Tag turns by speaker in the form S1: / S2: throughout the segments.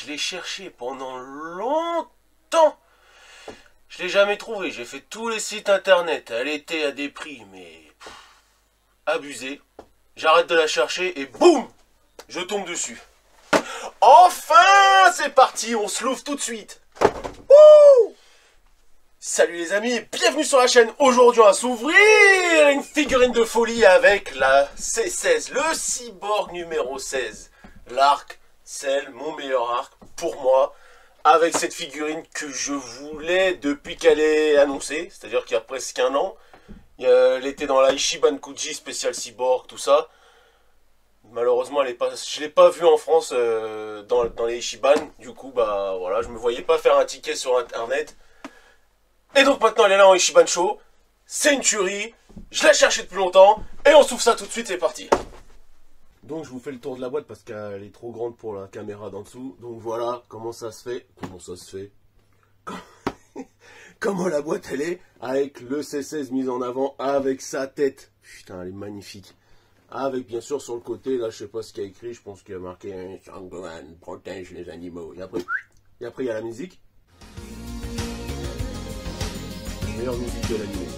S1: je l'ai cherché pendant longtemps. Je l'ai jamais trouvée. J'ai fait tous les sites internet. Elle était à des prix, mais abusés. J'arrête de la chercher et boum, je tombe dessus. Enfin, c'est parti, on se l'ouvre tout de suite. Wouh! Salut les amis, bienvenue sur la chaîne. Aujourd'hui on va s'ouvrir une figurine de folie avec la C16, le cyborg numéro 16. L'arc, c'est mon meilleur arc pour moi. Avec cette figurine que je voulais depuis qu'elle est annoncée, c'est-à-dire qu'il y a presque un an. Elle était dans la Ichiban Kuji spécial cyborg, tout ça. Malheureusement, je ne l'ai pas vue en France dans les Ichiban. Du coup, bah voilà, je me voyais pas faire un ticket sur internet. Et donc maintenant, elle est là en Ichiban Show. C'est une tuerie. Je l'ai cherchée depuis longtemps. Et on s'ouvre ça tout de suite, c'est parti. Donc je vous fais le tour de la boîte parce qu'elle est trop grande pour la caméra d'en dessous. Donc voilà comment ça se fait. Comment ça se fait? Comment la boîte elle est. Avec le C16 mis en avant. Avec sa tête. Putain, elle est magnifique. Avec bien sûr sur le côté, là je sais pas ce qu'il y a écrit. Je pense qu'il y a marqué Sangohan protège les animaux. Et après il y a la musique. Meilleure musique de l'anime.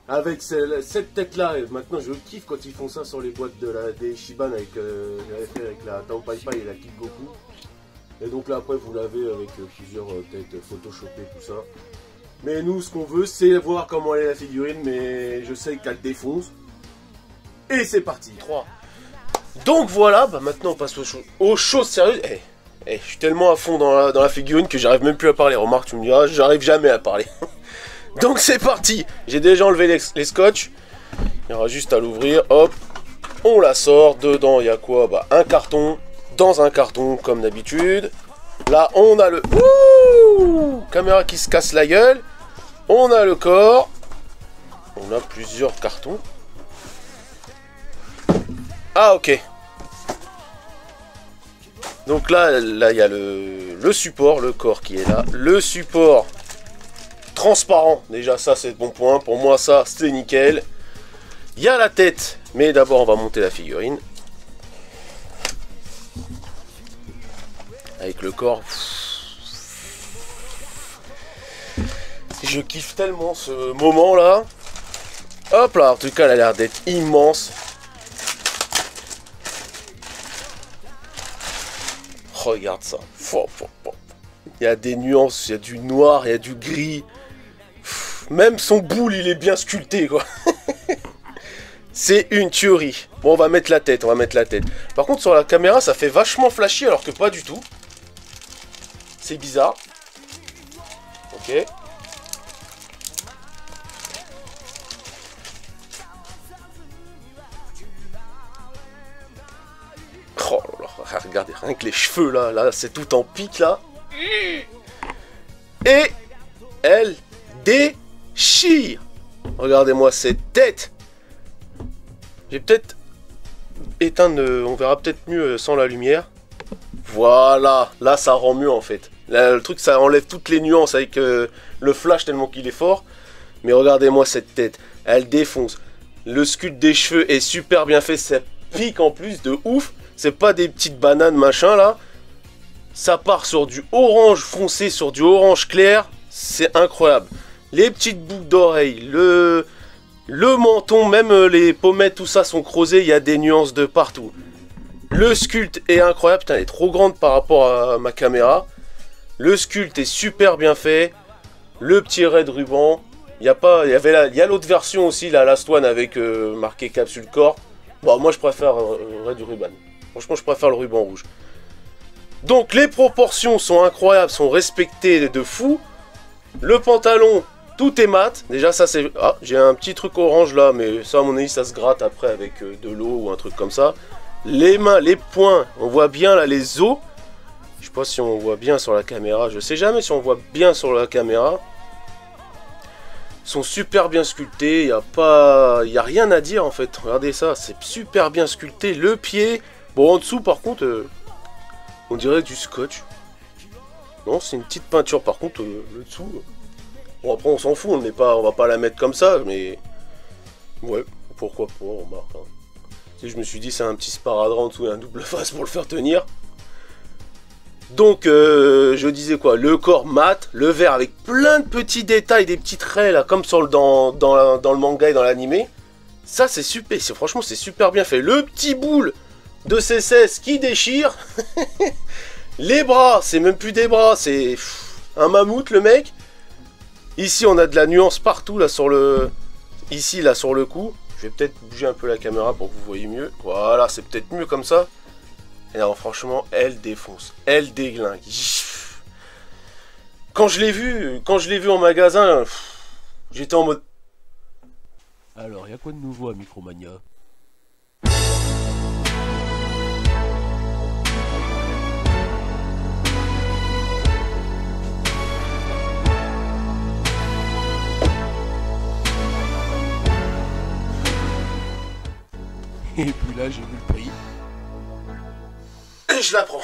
S1: Avec cette tête-là, et maintenant je kiffe quand ils font ça sur les boîtes des Ichiban avec, j'avais fait avec la Tao Pai Pai et la Kid Goku. Et donc là après vous l'avez avec plusieurs têtes photoshopées, tout ça. Mais nous ce qu'on veut c'est voir comment elle est la figurine, mais je sais qu'elle défonce. Et c'est parti, 3. Donc voilà, bah maintenant on passe aux choses sérieuses. Je suis tellement à fond dans la figurine que j'arrive même plus à parler. Remarque, tu me diras, j'arrive jamais à parler. Donc c'est parti. J'ai déjà enlevé les scotch. Il y aura juste à l'ouvrir. Hop. On la sort. Dedans, il y a quoi? Bah, un carton. Dans un carton, comme d'habitude. Là, on a le... Ouh, caméra qui se casse la gueule. On a le corps. On a plusieurs cartons. Ah, ok. Donc là, il y a le support, le corps qui est là. Le support... transparent, déjà ça c'est de bon point, pour moi ça c'est nickel. Il y a la tête, mais d'abord on va monter la figurine. Avec le corps. Je kiffe tellement ce moment là. Hop là, en tout cas elle a l'air d'être immense. Regarde ça. Il y a des nuances, il y a du noir, il y a du gris. Même son boule, il est bien sculpté, quoi. C'est une tuerie. Bon, on va mettre la tête, Par contre, sur la caméra, ça fait vachement flashy, alors que pas du tout. C'est bizarre. Ok. Oh là là, regardez, rien que les cheveux, là, c'est tout en pique, là. Et elle déchire. Regardez-moi cette tête. J'ai peut-être éteindre, on verra peut-être mieux sans la lumière. Voilà, là ça rend mieux en fait. Là, le truc ça enlève toutes les nuances avec le flash tellement qu'il est fort. Mais regardez-moi cette tête, elle défonce. Le sculpte des cheveux est super bien fait, ça pique en plus de ouf. C'est pas des petites bananes machin là. Ça part sur du orange foncé, sur du orange clair. C'est incroyable. Les petites boucles d'oreilles, le menton, même les pommettes, tout ça sont creusés. Il y a des nuances de partout. Le sculpte est incroyable. Putain, elle est trop grande par rapport à ma caméra. Le sculpte est super bien fait. Le petit raid ruban. Il y a l'autre version aussi, la Last One avec marqué capsule corps. Bon, moi je préfère raid ruban. Franchement, je préfère le ruban rouge. Donc les proportions sont incroyables, sont respectées de fou. Le pantalon, tout est mat. Déjà ça c'est... Ah, j'ai un petit truc orange là, mais ça à mon avis ça se gratte après avec de l'eau ou un truc comme ça. Les mains, les poings, on voit bien là les os. Je sais pas si on voit bien sur la caméra, je sais jamais si on voit bien sur la caméra. Ils sont super bien sculptés, il n'y a rien à dire en fait. Regardez ça, c'est super bien sculpté. Le pied, bon en dessous par contre... on dirait du scotch. Non, c'est une petite peinture. Par contre, le dessous... Bon, après, on s'en fout. On va pas la mettre comme ça, mais... Ouais, pourquoi pas, on remarque. Hein. Tu sais, je me suis dit, c'est un petit sparadrap en dessous et un double face pour le faire tenir. Donc, je disais quoi, le corps mat, le vert avec plein de petits détails, des petits traits là, comme sur dans le manga et dans l'animé. Ça, c'est super, franchement, c'est super bien fait. Le petit boule de CSS qui déchire. Les bras, c'est même plus des bras, c'est un mammouth le mec. Ici, on a de la nuance partout là sur le... Ici, là, sur le cou. Je vais peut-être bouger un peu la caméra pour que vous voyez mieux. Voilà, c'est peut-être mieux comme ça. Et non, franchement, elle défonce. Elle déglingue. Quand je l'ai vu en magasin, j'étais en mode...
S2: Alors, y a quoi de nouveau à Micromania? Et puis là, j'ai vu le prix.
S1: Et je la prends.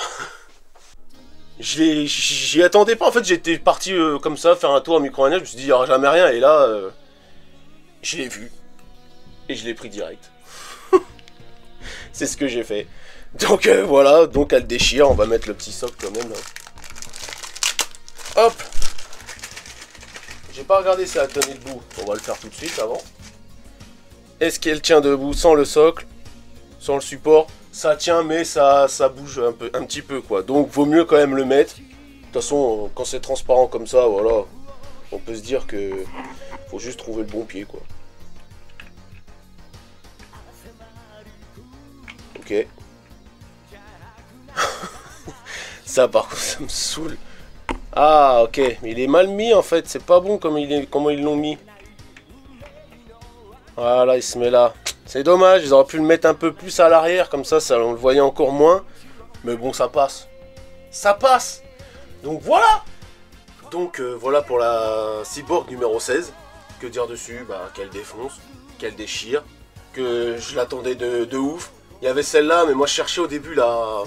S1: J'y attendais pas. En fait, j'étais parti comme ça, faire un tour à Micromania. Je me suis dit, il n'y aura jamais rien. Et là, je l'ai vu. Et je l'ai pris direct. C'est ce que j'ai fait. Donc voilà, donc elle déchire. On va mettre le petit socle quand même. Là. Hop. J'ai pas regardé si elle tenait debout. On va le faire tout de suite avant. Est-ce qu'elle tient debout sans le socle? Sans le support, ça tient mais ça bouge un petit peu quoi. Donc vaut mieux quand même le mettre. De toute façon, quand c'est transparent comme ça, voilà, on peut se dire que faut juste trouver le bon pied quoi. Ok. Ça par contre ça me saoule. Ah ok, mais il est mal mis en fait, c'est pas bon comment ils l'ont mis. Voilà, il se met là. C'est dommage, ils auraient pu le mettre un peu plus à l'arrière, comme ça on le voyait encore moins. Mais bon, ça passe. Ça passe. Donc voilà. Donc voilà pour la Cyborg numéro 16. Que dire dessus? Bah qu'elle défonce, qu'elle déchire, que je l'attendais de ouf. Il y avait celle-là, mais moi je cherchais au début la...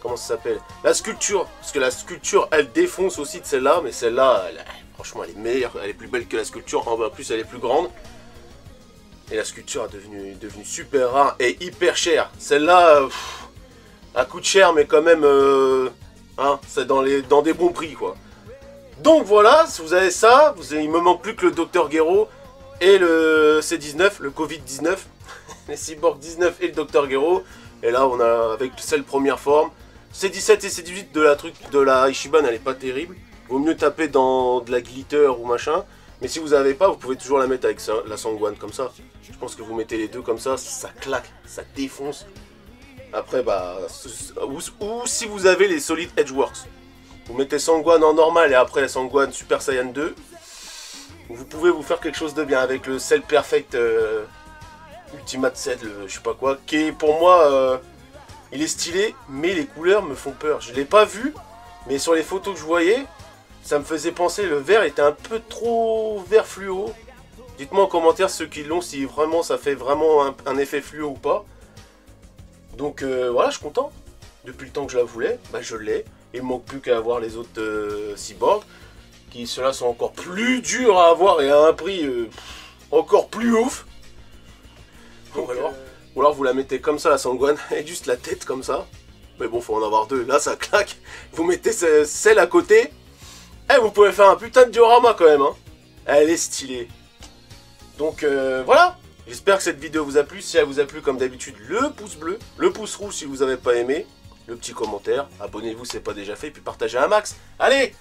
S1: Comment ça s'appelle? La sculpture. Parce que la sculpture, elle défonce aussi de celle-là, mais celle-là, franchement, elle est meilleure. Elle est plus belle que la sculpture. En plus, elle est plus grande. Et la sculpture est devenue super rare et hyper chère. Celle-là, elle coûte cher, mais quand même, hein, c'est dans des bons prix, quoi. Donc voilà, si vous avez ça, il me manque plus que le Dr Gero et le C19, le Covid-19. Les Cyborg 19 et le Dr Gero. Et là, on a avec celle première forme. C17 et C18 de la Ichiban, elle est pas terrible. Vaut mieux taper dans de la glitter ou machin. Mais si vous n'avez pas, vous pouvez toujours la mettre avec la Sangwan comme ça. Je pense que vous mettez les deux comme ça claque, ça défonce. Après, bah... Ou si vous avez les Solid Edgeworks. Vous mettez Sangwan en normal et après la Sangwan Super Saiyan 2. Vous pouvez vous faire quelque chose de bien avec le Cell Perfect Ultimate Cell, je sais pas quoi. Qui est pour moi... il est stylé, mais les couleurs me font peur. Je l'ai pas vu, mais sur les photos que je voyais... Ça me faisait penser, le vert était un peu trop vert fluo. Dites-moi en commentaire ceux qui l'ont, si vraiment ça fait vraiment un effet fluo ou pas. Donc voilà, je suis content. Depuis le temps que je la voulais, bah, je l'ai. Il me manque plus qu'à avoir les autres cyborgs. Qui ceux-là sont encore plus durs à avoir et à un prix encore plus ouf. Donc, ou alors vous la mettez comme ça la Sangwan, et juste la tête comme ça. Mais bon, faut en avoir deux, là ça claque. Vous mettez celle à côté. Eh, vous pouvez faire un putain de diorama quand même, hein. Elle est stylée. Donc voilà. J'espère que cette vidéo vous a plu. Si elle vous a plu, comme d'habitude, le pouce bleu, le pouce rouge si vous n'avez pas aimé, le petit commentaire. Abonnez-vous si ce n'est pas déjà fait, puis partagez un max. Allez,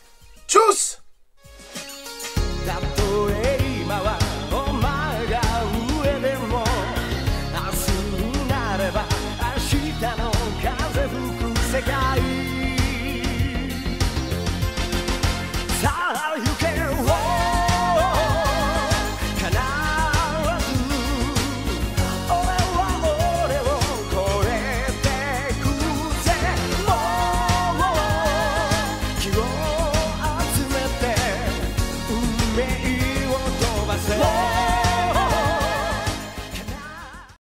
S1: tchuss!